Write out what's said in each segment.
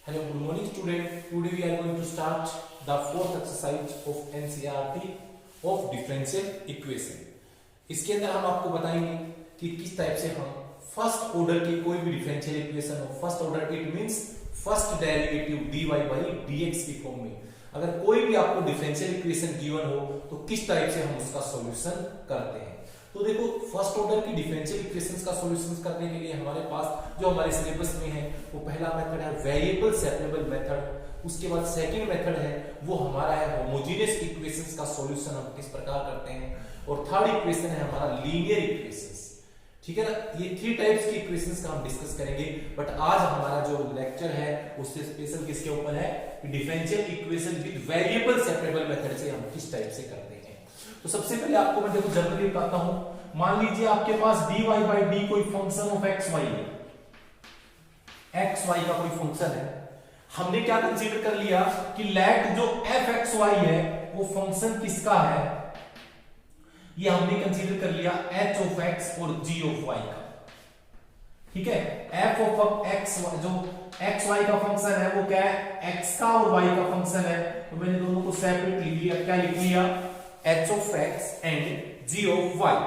Hello, good morning student. Today we are going to start the fourth exercise of NCERT of differential equation. इसके अंदर हम आपको बताएंगे कि किस टाइप से हम फर्स्ट ऑर्डर की कोई भी डिफरेंशियल इक्वेशन हो, first order it means first derivative dy by dx की फॉर्म में अगर कोई भी आपको डिफरेंशियल इक्वेशन गिवन हो तो किस टाइप से हम उसका सॉल्यूशन करते हैं। तो देखो फर्स्ट ऑर्डर की डिफरेंशियल इक्वेशंस का सॉल्यूशन करने के लिए हमारे पास जो हमारे सिलेबस में है वो पहला मेथड है वेरिएबल सेपरेबल मेथड। उसके बाद सेकंड मेथड है वो हमारा है होमोजेनियस इक्वेशंस का सॉल्यूशन हम किस प्रकार करते हैं, और थर्ड इक्वेशन है हमारा लीनियर इक्वेशंस। ठीक है ना, ये थ्री टाइप्स की इक्वेशंस का हम डिस्कस करेंगे। बट आज हमारा जो लेक्चर है उससे स्पेशल किसके ऊपर है, differential equation with variable separable method से हम किस टाइप से करते हैं। तो सबसे पहले आपको मैं देखो जनरली बताता हूं, मान लीजिए आपके पास dy by d कोई फंक्शन ऑफ x y है, x y का कोई फंक्शन है। हमने क्या कंसीडर कर लिया कि लेट जो f x y है वो फंक्शन किसका है, ये हमने कंसीडर कर लिया h of x और g of y का। ठीक है, f of x जो x y का फंक्शन है वो क्या है, x का और y का फंक्शन है। तो मैंने दोनों को सेपरेट लिख लिया, क्या लिख लिया, h of x and g of y।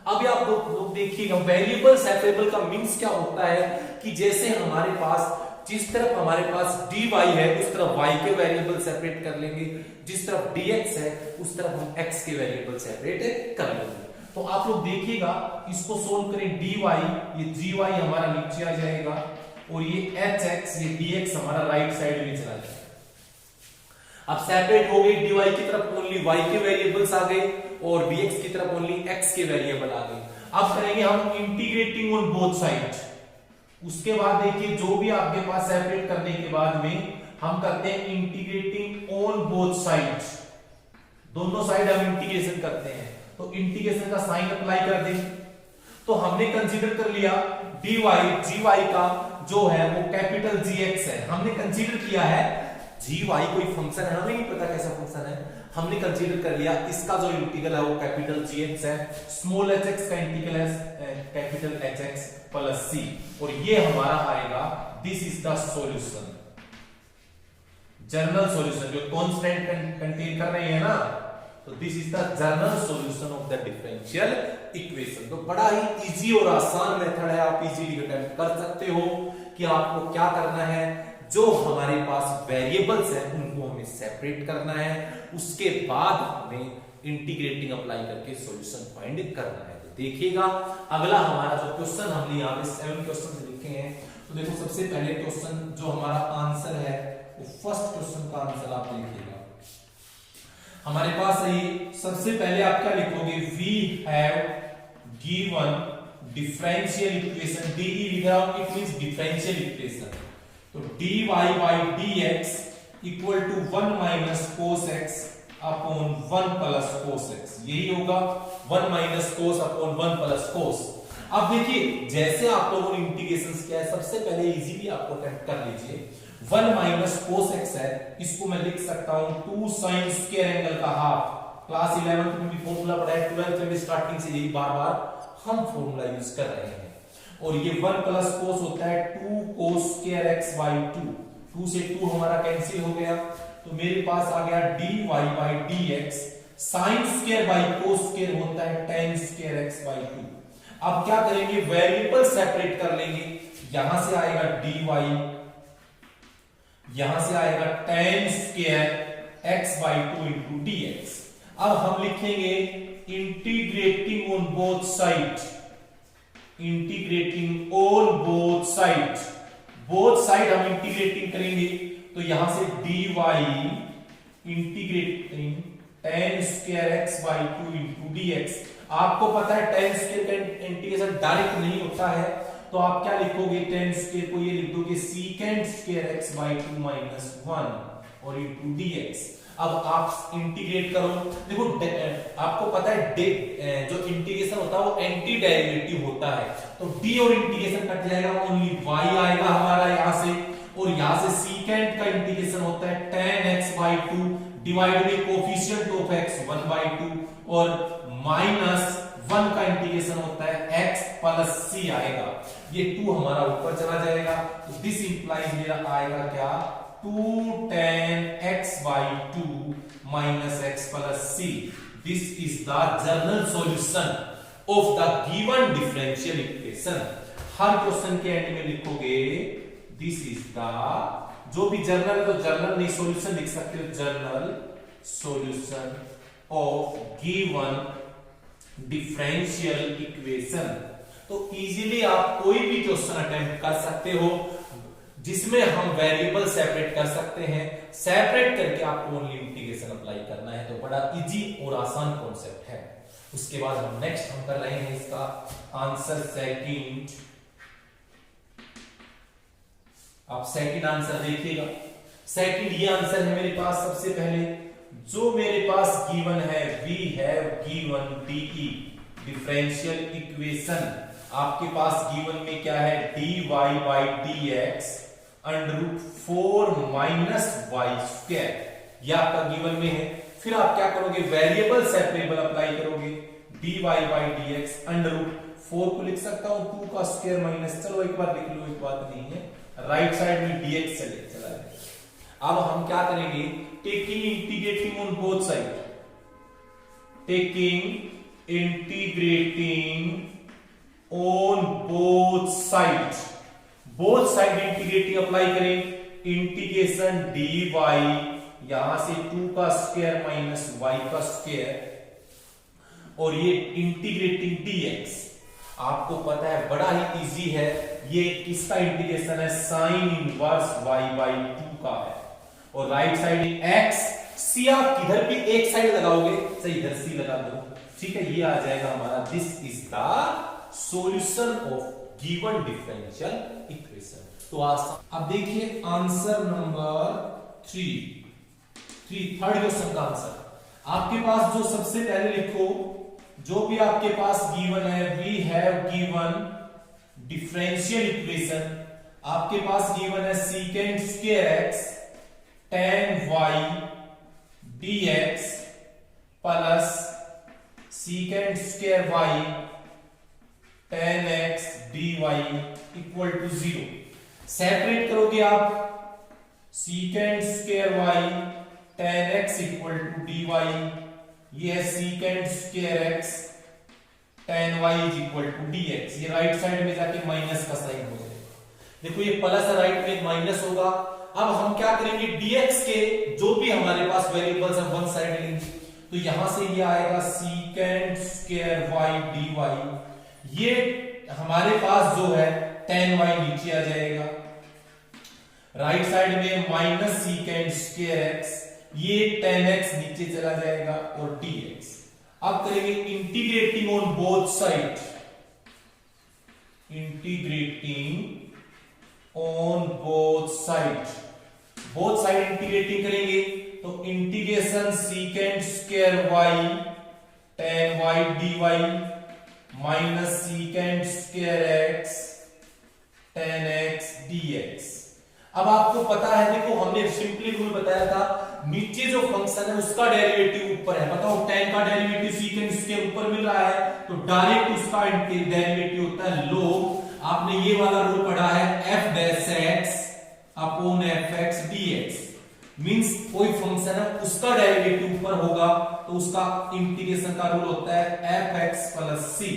अब आप लोग देखिएगा वेरिएबल सेपरेबल का मींस क्या होता है कि जैसे हमारे पास जिस तरफ हमारे पास dy है उस तरफ y के वेरिएबल सेपरेट कर लेंगे, जिस तरफ dx है उस तरफ हम x के वेरिएबल सेपरेट कर लेंगे। तो आप लोग देखिएगा इसको सोल्व करें, dy ये gy हमारा नीचे आ जाएगा और ये hx ये dx हमारा राइट साइड में चला जाएगा। अब सेपरेट हो गई, dy की तरफ ओनली y के वेरिएबल्स आ गए और dx की तरफ ओनली x के वेरिएबल आ गए। अब करेंगे हम इंटीग्रेटिंग ऑन बोथ साइड। उसके बाद देखिए जो भी आपके पास सेपरेट करने के बाद में हम करते हैं इंटीग्रेटिंग ऑन बोथ साइड, दोनों साइड हम इंटीग्रेशन करते हैं। तो इंटीग्रेशन का साइन अप्लाई कर दें। तो हमने कंसीडर कर लिया dy gy का जो है वो कैपिटल gx है। हमने कंसीडर किया है gy कोई फंक्शन है, हमें नहीं पता कैसा फंक्शन है, हमने कंसीडर कर लिया इसका जो इंटीग्रल है वो कैपिटल gx है, स्मॉल hx का इंटीग्रल है कैपिटल hx प्लस c, और ये हमारा आएगा this is the solution, general solution जो कांस्टेंट कंटेन कर रहे हैं ना, तो this is the general solution of the differential equation. तो बड़ा ही इजी और आसान मेथड है, आप इजीली अटेम्प्ट कर सकते हो कि आपको क्या करना है, जो हमारे पास वेरिएबल्स हैं उनको हमें सेपरेट करना है, उसके बाद हमें इंटीग्रेटिंग अप्लाई करके सॉल्यूशन फाइंड करना है। तो देखिएगा अगला हमारा जो क्वेश्चन हमने यहाँ पे 7 क्वेश्चन लिखे हैं। तो देखो सबसे पहले क्वेश्चन जो हमारा आंसर है वो फर्स्ट क्वेश्चन का आंसर आप देखिएगा हमारे पास है। सबसे पहले आप क्या लिखोगे, we have given differential equation, D लिख रहा हूं, इट मींस डिफरेंशियल इक्वेशन। तो dy by dx equal to 1 minus cos x upon 1 plus cos x, यही होगा 1 minus cos upon 1 plus cos। अब देखिए जैसे आप लोगों ने इंटीग्रेशन किया है, सबसे पहले इजीली आपको अटेम्प्ट कर लीजिए। 1 माइनस cos x है, इसको मैं लिख सकता हूं 2 sin स्क्वायर एंगल का हाफ। क्लास 11th में भी फॉर्मूला पढ़ा है, 12th में भी स्टार्टिंग से यही बार बार हम फॉर्मूला यूज कर रहे हैं। और ये 1 प्लस cos होता है 2 cos स्क्वायर x by 2, 2 से 2 हमारा कैंसिल हो गया, तो मेरे पास आ गया dy by dx sin square by cos square होता है tan स्क्वायर x by 2। अब क्या करेंगे, वेरिएबल सेपरेट कर लेंगे, यहां से आएगा dy, यहां से आएगा tan square x by 2 into dx। अब हम लिखेंगे integrating on both side, integrating on both side, both side हम इंटीग्रेटिंग करेंगे। तो यहां से dy integrating tan square x by 2 into dx। आपको पता है tan स्क्वायर का इंटीग्रेशन डायरेक्ट नहीं होता है, तो आप क्या लिखोगे, tan स्क्वायर को ये लिख दोगे secant square x by 2 minus 1 और into dx। अब आप इंटीग्रेट करो, देखो आपको पता है जो इंटीग्रेशन होता है वो एंटी डेरिवेटिव होता है, तो d और इंटीग्रेशन कट जाएगा, ओनली y आएगा हमारा यहां से, और यहां से secant का इंटीग्रेशन होता है tan x by 2 divide by coefficient of x 1 by 2 और माइनस 1 का इंटीग्रेशन होता है x प्लस सी आएगा, ये 2 हमारा ऊपर चला जाएगा, तो दिस इंप्लाइज मेरा आएगा क्या 2 tan x by 2 minus x plus c. This is the general solution of the given differential equation. Her question के एंड में लिखोगे दिस इज द, जो भी जर्नल तो जर्नल नहीं सॉल्यूशन लिख सकते हो, journal solution of given differential equation. तो इजीली आप कोई भी क्वेश्चन अटेम्प्ट कर सकते हो जिसमें हम वेरिएबल सेपरेट कर सकते हैं, सेपरेट करके आपको ओनली इंटीग्रेशन अप्लाई करना है, तो बड़ा इजी और आसान कॉन्सेप्ट है। उसके बाद हम नेक्स्ट हम कर रहे हैं इसका आंसर सेकंड। आप सेकंड आंसर देखिएगा, सेकंड ये आंसर है मेरे पास। सबसे पहले जो मेरे पास गिवन है, we have given DE differential equation, आपके पास गिवन में क्या है dy by dx √4 minus Y square, यह आपका गिवन में है। फिर आप क्या करोगे, वेरिएबल सेपरेबल अप्लाई करोगे, dy by dx √4 को लिख सकता हूं 2 का स्क्वायर माइनस, चलो एक बार लिख लो, एक बात नहीं है, राइट साइड में dx चले चला जाए। अब हम क्या करेंगे, taking integrating on both side, taking integrating on both side, both side integrating apply करें, इंटीग्रेशन dy यहां से 2 का स्क्वायर माइनस y का स्क्वायर, और ये इंटीग्रेटिंग dx, आपको पता है बड़ा ही इजी है, ये किसका इंटीग्रेशन है, साइन इनवर्स y by 2 का है, और राइट साइड x, c आप किधर भी एक साइड लगाओगे, सही इधर c लगा दो, ठीक है, ये आ जाएगा हमारा this is the solution of given differential equation. तो आसान। अब देखिए आंसर नंबर 3, थर्ड क्वेश्चन का आंसर। आपके पास जो सबसे पहले लिखो, जो भी आपके पास गिवन है, we have given differential equation, आपके पास गिवन है second square x tan y dx plus second square y tan x dy equal to 0। Separate करोगे आप, second square y tan x equal to dy, ये है second square x tan y is equal to dx, ये right side में जाके minus का sign हो जाएगा। देखो ये प्लस राइट में माइनस होगा। अब हम क्या करेंगे, dx के जो भी हमारे पास वेरिएबल्स हैं वन साइड लेंगे, तो यहां से ये आएगा सेकेंड स्क्वायर y dy, ये हमारे पास जो है tan y नीचे आ जाएगा, राइट साइड में माइनस सेकेंड स्क्वायर x, ये tan x नीचे चला जाएगा, और dx। अब करेंगे integrating on both side, integrating on both side, both side integrating करेंगे, तो integration second square y tan y dy minus second square x tan x dx। अब आपको पता है, देखो हमने सिंपली रूल बताया था, नीचे जो फंक्शन है उसका डेरिवेटिव ऊपर है, बताओ tan का डेरिवेटिव सेकेंड स्क्वायर ऊपर मिल रहा है, तो डायरेक्ट उसका डेरिवेटिव होता है log, आपने ये वाला रूल पढ़ा है f dash x upon fx dx, means कोई फंक्शन है उसका डेरिवेटिव ऊपर होगा तो उसका इंटीग्रेशन का रूल होता है fx plus c,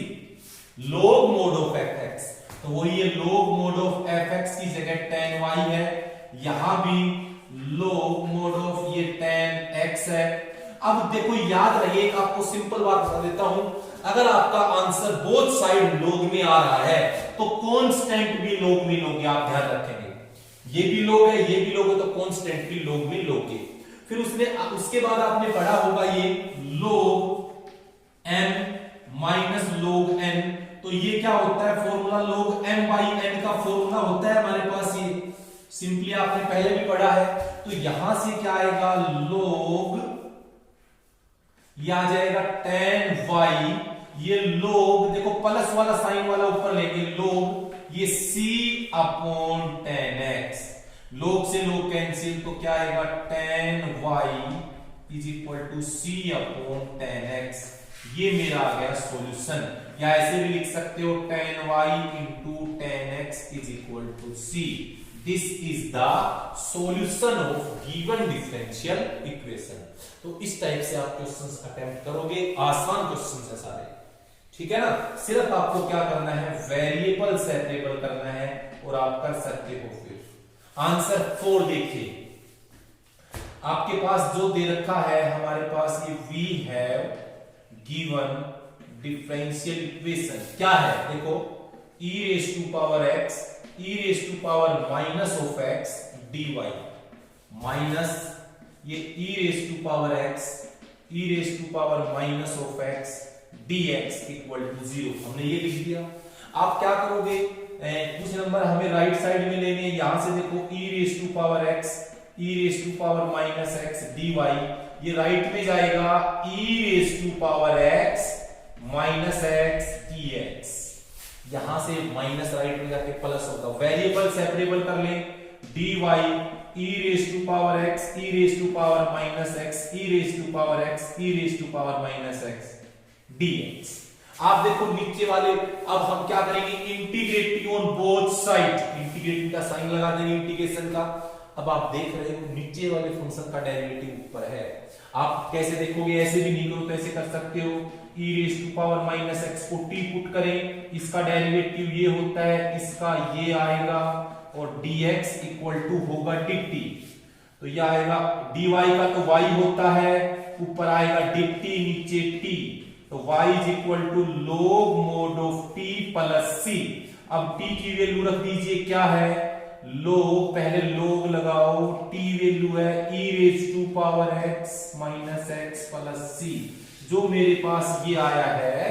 log mode of fx, तो वही ये log मोड ऑफ fx की जगह tan y है, यहां भी log मोड ऑफ ये tan x है। अब देखो याद रहिए, एक आपको सिंपल बात बता देता हूं, अगर आपका आंसर बोथ साइड log में आ रहा है तो कांस्टेंट भी log में लोगे, आप ध्यान रखेंगे, ये भी log है ये भी log है, तो कांस्टेंट भी log में लोगे। फिर उसके बाद आपने पढ़ा होगा ये log m minus log n, तो ये क्या होता है formula, log m by n का फॉर्मूला होता है हमारे पास, ये सिंपली आपने पहले भी पढ़ा है, तो यहां से क्या आएगा log, ये आ जाएगा tan y, ये log, देखो प्लस वाला साइन वाला ऊपर लेंगे, log ये c upon tan x, log से log कैंसिल, तो क्या आएगा tan y is equal to c upon tan x, ये मेरा आ गया सॉल्यूशन। या ऐसे भी लिख सकते हो tan y into tan x is equal to c. This is the solution of given differential equation. तो इस टाइप से आप क्वेश्चंस अटेम्प्ट करोगे, आसान क्वेश्चंस है सारे, ठीक है ना। सिर्फ आपको क्या करना है, वेरिएबल सेपरेबल करना है और आप कर सकते हो। फिर आंसर 4 देखिए, आपके पास जो दे रखा है, हमारे पास ये we have given differential equation क्या है, देखो e raise to power x e raise to power minus of x dy minus ये e raise to power x e raise to power minus of x dx equal to 0। हमने ये लिख दिया। आप क्या करोगे, कुछ नंबर हमें राइट साइड में लेने हैं। यहां से देखो e raise to power x e raise to power minus x dy, ये राइट में जाएगा e raise to power x minus x dx, यहां से माइनस राइट में जाके प्लस होगा। वेरिएबल सेपरेबल कर ले, dy e raise to power x e raise to power minus x e raise to power x e raise to power minus x dx। आप देखो नीचे वाले, अब हम क्या करेंगे, integrating on both side, integrating का साइन लगा देंगे इंटीग्रेशन का। अब आप देख रहे हो नीचे वाले फंक्शन का डेरिवेटिव ऊपर है, आप कैसे देखोगे, ऐसे भी नहीं करो तो ऐसे कर सकते हो, e raise to power minus x को t पुट करें, इसका डेरिवेटिव ये होता है, इसका ये आएगा और dx इक्वल टू होगा dt, तो ये आएगा dy का तो y होता है, ऊपर आएगा dt नीचे t, तो y is equal to log mod of t plus c। अब t की वैल्यू रख दीजिए, क्या है, log, पहले log लगाओ, t वैल्यू है e raise to power x minus x plus c, जो मेरे पास ये आया है,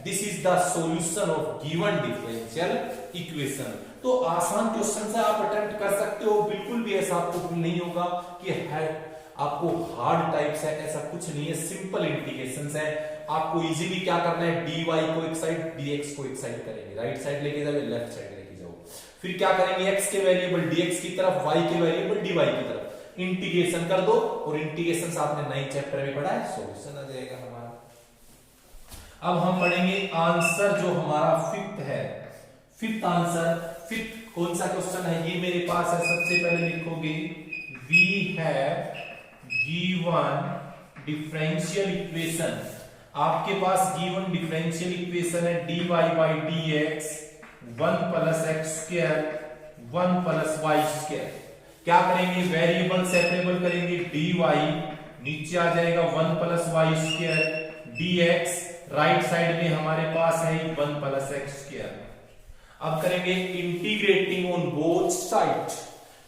this is the solution of given differential equation. तो आसान क्वेश्चन से आप अटेम्प्ट कर सकते हो, बिल्कुल भी ऐसा आपको नहीं होगा कि है आपको हार्ड टाइप से, ऐसा कुछ नहीं है, सिंपल इंटीग्रेशंस है। आपको इजीली क्या करना है, dy को एक साइड dx को एक साइड करेंगे, राइट साइड लेके जाओ, लेफ्ट साइड लेके जाओ, फिर क्या करेंगे, x के वेरिएबल dx की तरफ, y के वेरिएबल dy की तरफ इंटीग्रेशन कर दो, और इंटीग्रेशन आपने नए चैप्टर में पढ़ा है, सॉल्यूशन आ जाएगा हमारा। अब हम पढ़ेंगे आंसर जो हमारा फिफ्थ है, फिफ्थ आंसर, फिफ्थ कौन सा क्वेश्चन है, ये मेरे पास है। सबसे पहले लिखोगे we have given differential equation, आपके पास गिवन डिफरेंशियल इक्वेशन है dy by dx 1 plus x square 1 plus y square. क्या करेंगे, वेरिएबल सेपरेबल करेंगे, dy नीचे आ जाएगा 1 plus y square dx, right side में हमारे पास है 1 प्लस x स्क्वायर। अब करेंगे integrating on both side,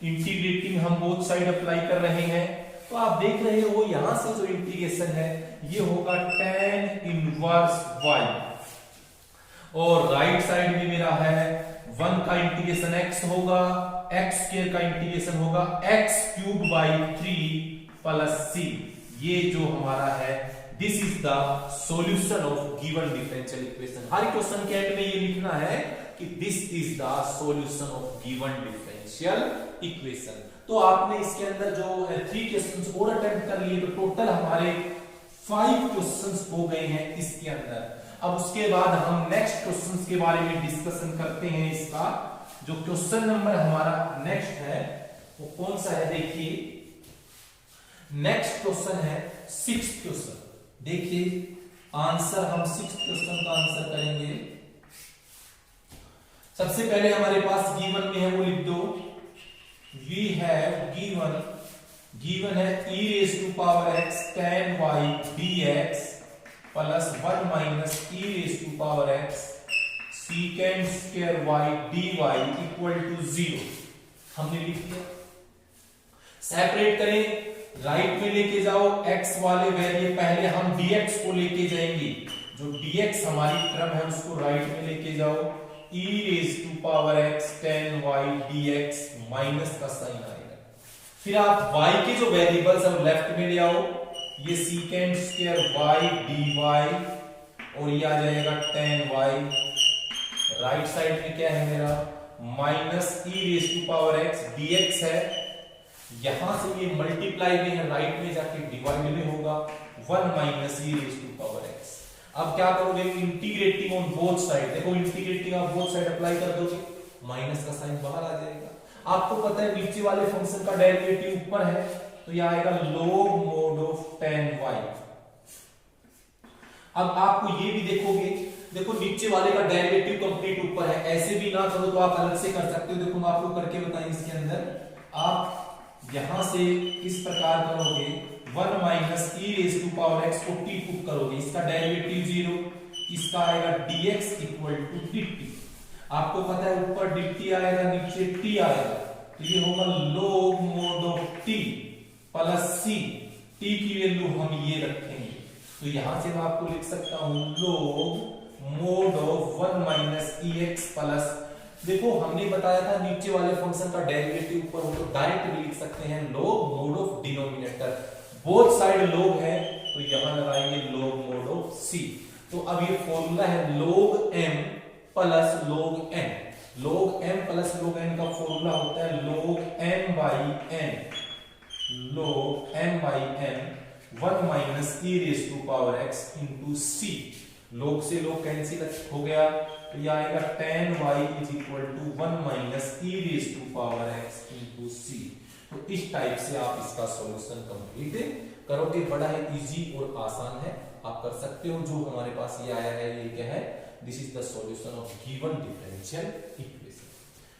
integrating हम बोथ साइड अप्लाई कर रहे हैं, तो आप देख रहे हो यहां से जो इंटीग्रेशन है ये होगा tan इनवर्स y, और राइट साइड में मेरा है 1 का इंटीग्रेशन x होगा, x स्क्वायर का इंटीग्रेशन होगा x cube by 3 plus c, ये जो हमारा है, this is the solution of given differential equation. Her question के एंड में ये लिखना है कि this is the solution of given differential equation. तो आपने इसके अंदर जो 3 क्वेश्चंस और अटेम्प्ट कर लिए, तो टोटल हमारे 5 क्वेश्चंस हो गए हैं इसके अंदर। अब उसके बाद हम नेक्स्ट क्वेश्चंस के बारे में डिस्कशन करते हैं। इसका जो क्वेश्चन नंबर हमारा नेक्स्ट है वो कौन सा है, देखिए नेक्स्ट क्वेश्चन है 6th क्वेश्चन। देखिए आंसर, हम 6th क्वेश्चन का आंसर करेंगे। सबसे पहले हमारे पास गिवन में है वो लिख दो, वी हैव गिवन है e raise to power x tan y dx plus 1 minus e raise to power x secant square y dy equal to 0। हमने लिख दिया। सेपरेट करें, राइट में लेके जाओ, x वाले वैल्यू पहले हम dx को लेके जाएंगे, जो dx हमारी टर्म है उसको राइट में लेके जाओ, e raise to power x tan y dx minus का साइन आएगा। फिर आप y के जो वेरिएबल्स है लेफ्ट में ले आओ, ये secant स्क्वायर y dy और ये आ जाएगा tan y। राइट साइड में क्या है मेरा, minus e raise to power x dx है, यहां से ये मल्टीप्लाई में है, राइट में जाके डिवाइड में होगा 1 minus e raise to power x। अब क्या करोगे, इंटीग्रेटिंग ऑन बोथ साइड, देखो integrating on both side apply कर दोगे, माइनस का साइन बाहर आ जाएगा। आपको पता है नीचे वाले फंक्शन का डेरिवेटिव ऊपर है, तो यह आएगा log mod of tan y। अब आपको ये भी देखोगे, देखो नीचे वाले का डेरिवेटिव कंप्लीट ऊपर है, ऐसे भी ना करो तो आप अलग से कर सकते हो। देखो मैं आपको करके बताएं, इसके अंदर आप यहां से किस प्रकार करोगे, 1 minus e raise to power x को टी पुट करोगे, इसका डेरिवेटिव 0, इसका आएगा dx इक्वल टू dt। आपको पता है ऊपर dt आएगा, नीचे t आएगा, तो ये होगा log mod of t plus c, t की वैल्यू हम ये रखेंगे, तो यहां से मैं आपको लिख सकता हूं log mod of 1 minus ex plus, देखो हमने बताया था नीचे वाले फंक्शन का डेरिवेटिव ऊपर हो तो डायरेक्ट भी लिख सकते हैं log mod of denominator, both side log है तो यहां लगाएंगे log mod of c। तो अब ये फॉर्मूला है log m plus log n, log m plus log n का फॉर्मूला होता है log m by n, log m by n 1 minus e raise to power x into c, log से log cancel हो गया, तो यह आएगा tan y is equal to 1 minus e raise to power x into c। तो इस type से आप इसका सॉल्यूशन कंप्लीट करोगे, बड़ा है इजी और आसान है, आप कर सकते हो। जो हमारे पास ये आया है ये क्या है, this is the solution of given differential equation.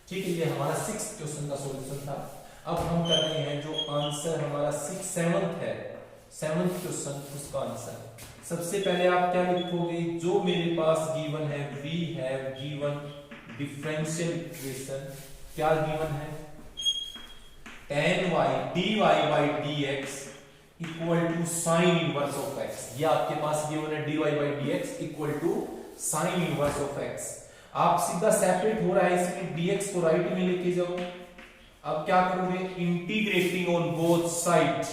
ठीक है, ये हमारा 6th क्वेश्चन का सॉल्यूशन था। अब हम कर रहे हैं जो आंसर हमारा 7th है, 7th क्वेश्चन, उसका आंसर। सबसे पहले आप क्या लिखोगे, जो मेरे पास गिवन है, we have given differential equation, क्या गिवन है, tan y dy by dx equal to sine inverse of x, ये आपके पास गिवन है dy by dx equal to sine inverse of x। आप सीधा सेपरेट हो रहा है, इसमें dx को राइट में लेके जाओ। अब क्या करोगे, इंटीग्रेटिंग ऑन बोथ साइड,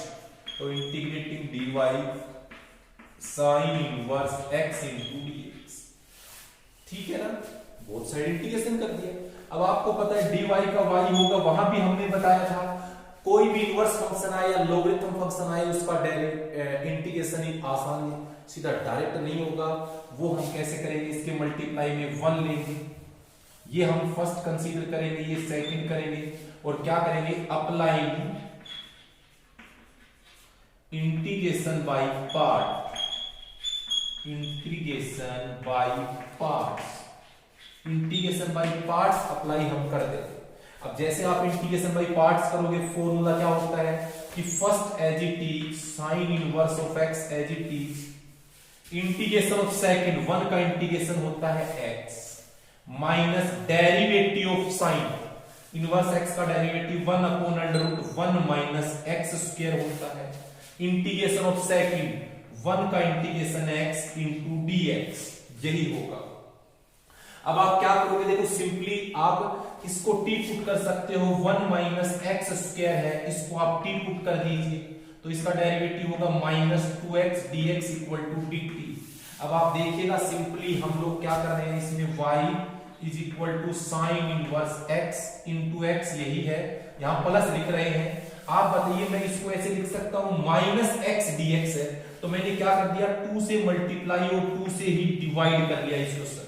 तो integrating dy sign inverse x into dx, ठीक है ना, बोथ साइड इंटीग्रेशन कर दिया। अब आपको पता है dy का y होगा, वहां भी हमने बताया था कोई भी इनवर्स फंक्शन आए या लॉगरिथम फंक्शन आए उसका इंटीग्रेशन ही आसान है, सीधा डायरेक्ट नहीं होगा, वो हम कैसे करेंगे, इसके मल्टीप्लाई में 1 लेंगे, ये हम फर्स्ट कंसीडर करेंगे, ये सेकंड करेंगे, और क्या करेंगे, applying integration by part, integration by parts, integration by parts apply हम कर देंगे। अब जैसे आप इंटीग्रेशन बाय पार्ट्स करोगे, फॉर्मूला क्या होता है कि first as it is sine inverse of x as it is, integration of second 1 का इंटीग्रेशन होता है x minus derivative of sine inverse x का derivative 1 upon under root 1 minus x square होता है, इंटीग्रेशन ऑफ सेकंड 1 का integration x into dx, यही होगा। अब आप क्या करोगे, देखो सिंपली आप इसको t पुट कर सकते हो, 1 माइनस x स्क्वायर है, इसको आप t पुट कर दीजिए, तो इसका डेरिवेटिव होगा minus 2x dx equal to dt। अब आप देखिएगा सिंपली हम लोग क्या कर रहे हैं, इसमें y is equal to sine inverse x into x, यही है, यहां प्लस लिख रहे हैं। आप बताइए, मैं इसको ऐसे लिख सकता हूं माइनस x dx है, तो मैंने क्या कर दिया, 2 से मल्टीप्लाई और 2 से ही डिवाइड कर लिया, इस क्वेश्चन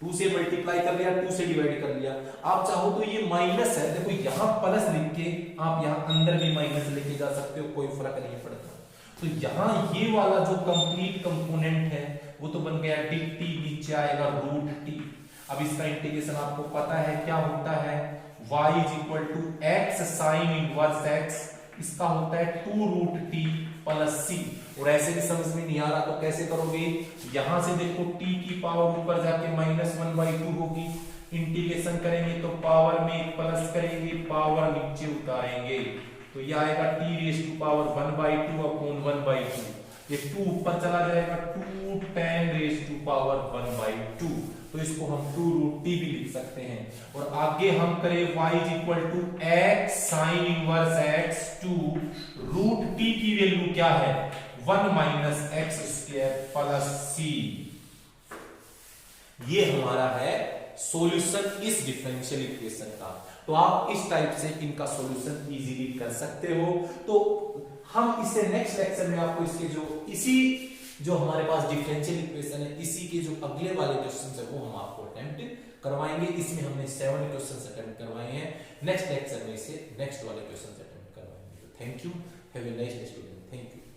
2 से मल्टीप्लाई कर लिया, 2 से डिवाइड कर लिया। आप चाहो तो ये माइनस है, देखो यहां प्लस लिख के आप यहां अंदर भी माइनस लेके जा सकते हो, कोई फर्क नहीं पड़ता। तो यहां ये वाला जो कंप्लीट कंपोनेंट है वो तो बन गया dt, नीचे आएगा रूट t। अब इसका इंटीग्रेशन आपको पता है क्या होता है, y is equal to x sine inverse x, इसका होता है 2 रूट t प्लस c। और ऐसे भी समझ में नहीं आ रहा तो कैसे करोगे, यहां से देखो t की पावर ऊपर जाके -1/2 होगी, इंटीग्रेशन करेंगे तो पावर में प्लस करेंगे, पावर नीचे उतारेंगे, तो ये आएगा t raise to power 1/2 upon 1/2, ये 2 ऊपर चला जाएगा, 2 tan रेज़ टू पावर 1/2, तो इसको हम 2 रूट t भी लिख सकते हैं। और आगे हम करें y is equal to x sine inverse x 2 root t की वैल्यू क्या है, 1 minus x square plus c। ये हमारा है सॉल्यूशन इस डिफरेंशियल इक्वेशन का। तो आप इस टाइप से इनका सॉल्यूशन इजीली कर सकते हो। तो हम इसे नेक्स्ट लेक्चर में आपको इसके जो इसी जो हमारे पास डिफरेंशियल इक्वेशन है इसी के जो अगले वाले क्वेश्चन है वो हम आपको अटेम्प्ट करवाएंगे। इसमें हमने 7 क्वेश्चन अटेम्प्ट करवाए हैं, नेक्स्ट लेक्चर में इसे नेक्स्ट वाले क्वेश्चन अटेम्प्ट करवाएंगे। Thank you, have a nice day student, thank you.